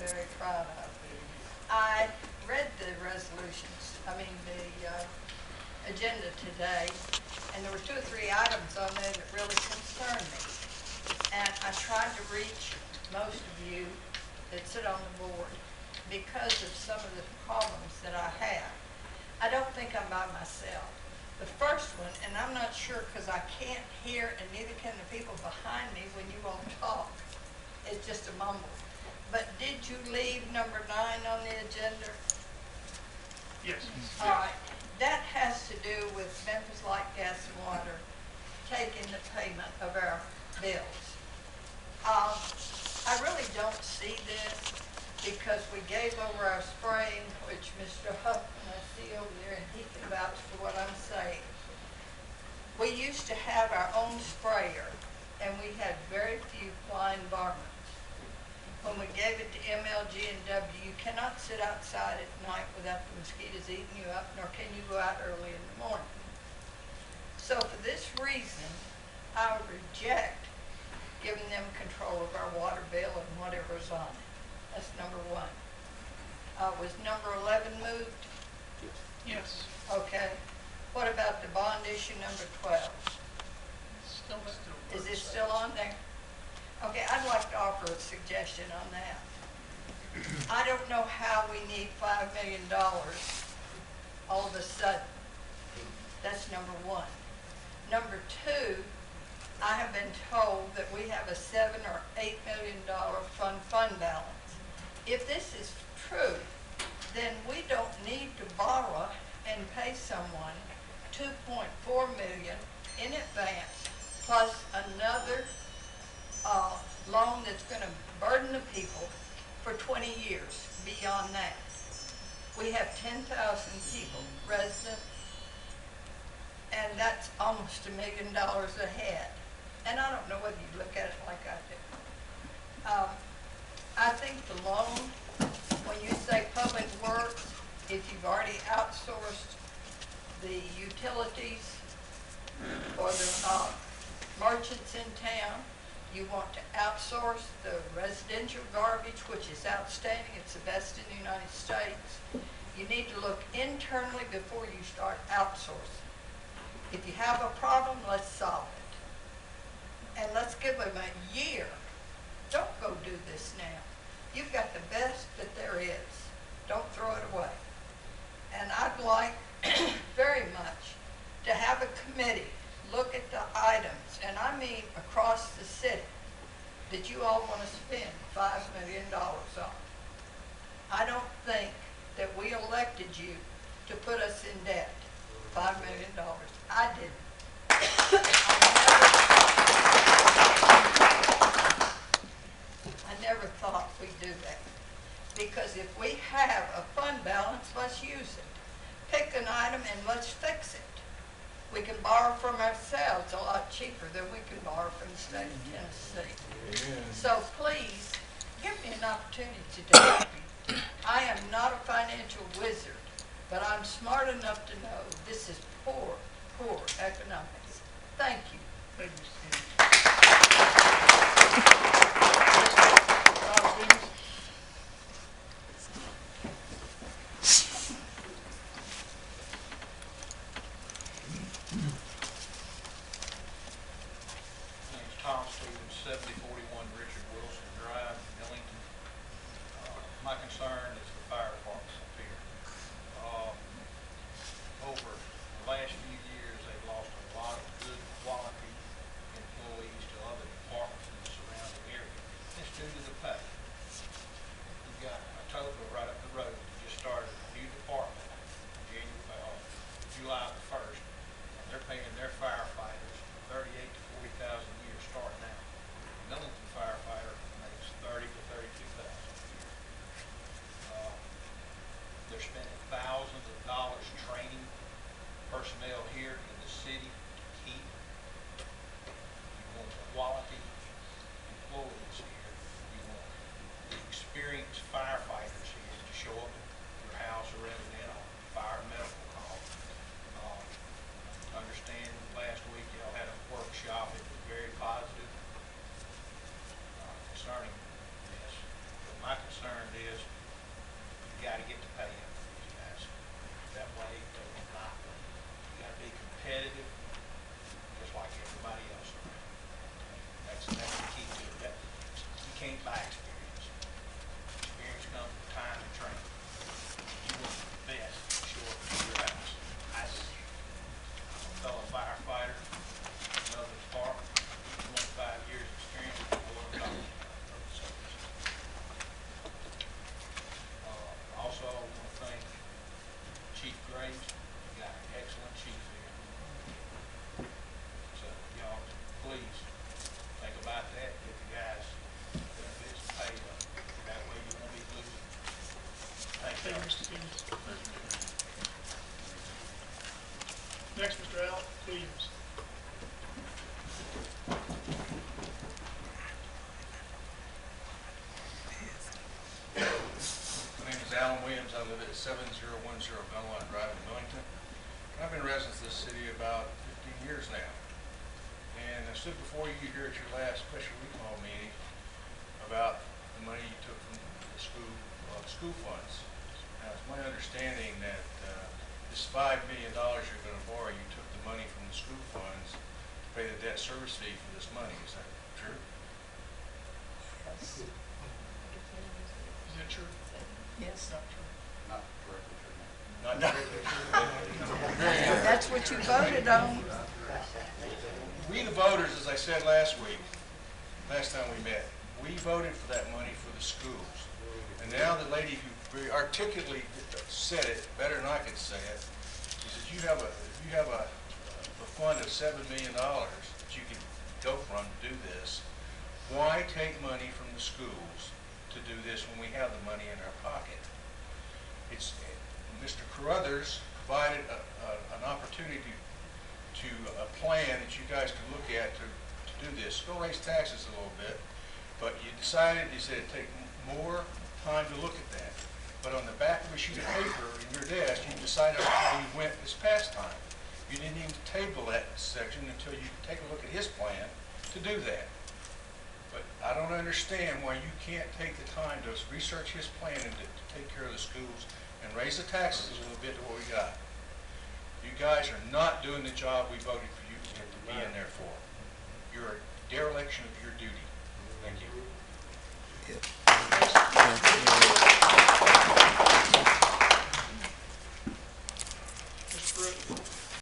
very proud of. I read the resolutions, the agenda today, and there were 2 or 3 items on there that really concerned me. And I tried to reach most of you that sit on the board because of some of the problems that I have. I don't think I'm by myself. The first one, and I'm not sure because I can't hear and neither can the people behind me when you all talk, it's just a mumble. But did you leave number 9 on the agenda? Yes. All right. That has to do with Memphis Light, Gas, and Water taking the payment of our bills. I really don't see this because we gave over our spraying, which Mr. Huffman, I see over there, and he can vouch for what I'm saying. We used to have our own sprayer, and we had very few flying varmints. When we gave it to MLGW, you cannot sit outside at night without the mosquitoes eating you up, nor can you go out early in the morning. So for this reason, I would reject giving them control of our water bill and whatever's on it. That's number 1. Was number 11 moved? Yes. Okay. What about the bond issue number 12? Still. Is it still on there? Okay, I'd like to offer a suggestion on that. I don't know how we need $5 million all of a sudden. That's number 1. Number 2, I have been told that we have a $7 or $8 million fund balance. If this is true, then we don't need to borrow and pay someone $2.4 million in advance plus another loan that's going to burden the people for 20 years beyond that. We have 10,000 people, residents, and that's almost $1 million a head. And I don't know whether you look at it like I do. I think the loan, when you say public works, if you've already outsourced the utilities or the merchants in town, you want to outsource the residential garbage, which is outstanding. It's the best in the United States. You need to look internally before you start outsourcing. If you have a problem, let's solve it. And let's give them a year. Don't go do this now. You've got the best that there is. Don't throw it away. And I'd like very much to have a committee look at the items, and I mean across the city, that you all want to spend $5 million on. I don't think that we elected you to put us in debt, $5 million. I didn't. I never thought we'd do that. Because if we have a fund balance, let's use it. Pick an item and let's fix it. We can borrow from ourselves a lot cheaper than we can borrow from the state of Tennessee. Amen. So please, give me an opportunity to help you. I am not a financial wizard, but I'm smart enough to know this is poor, poor economics. Thank you. Thank you, Steve. Tom Stevens, 7041 Richard Wilson Drive, Millington. My concern is the fire department up here. Over the last few years, they've lost a lot of good quality employees to other departments in the surrounding area. It's due to the pay. We've got a total right up the road that just started a new department July the 1st, and they're paying their firefighters $38,000 to $40,000 a year starting now. The Millington firefighter makes $30,000 to $32,000 a year. can't buy experience. Experience comes from time and training. You want the best to show up at your house. I do. I'm a fellow firefighter, another department, 25 years experience, I know what I'm talking about. Public service. Also, I want to thank Chief Graves. You got an excellent chief here. So, y'all, please think about that. Get the guys benefits paid up. That way you won't be losing. Thank Thank you. you, Mr. Stevens. Next, Mr. Al Williams. My name is Alan Williams. I live at 7010 Belmont Drive in Millington. I've been a resident of this city about 15 years now. And I stood before you here at your last special recall meeting about the money you took from the school funds. Now, it's my understanding that this $5 million you're going to borrow, you took the money from the school funds to pay the debt service fee for this money. Is that true? Is that true? Yes. Not true. Not directly true. Not That's what you voted on. We, the voters, as I said last time we met, we voted for that money for the schools. And now the lady who very articulately said it, better than I could say it, she says, you have a fund of $7 million that you can go from to do this. Why take money from the schools to do this when we have the money in our pocket? Mr. Carruthers provided an opportunity to a plan that you guys could look at to do this. Go raise taxes a little bit, but you said it'd take more time to look at that. But on the back of a sheet of paper in your desk, you decided how you went this past time. You didn't even table that section until you take a look at his plan to do that. But I don't understand why you can't take the time to research his plan and to take care of the schools and raise the taxes a little bit to what we got. You guys are not doing the job we voted for you to be in there for. You're a dereliction of your duty. Thank you.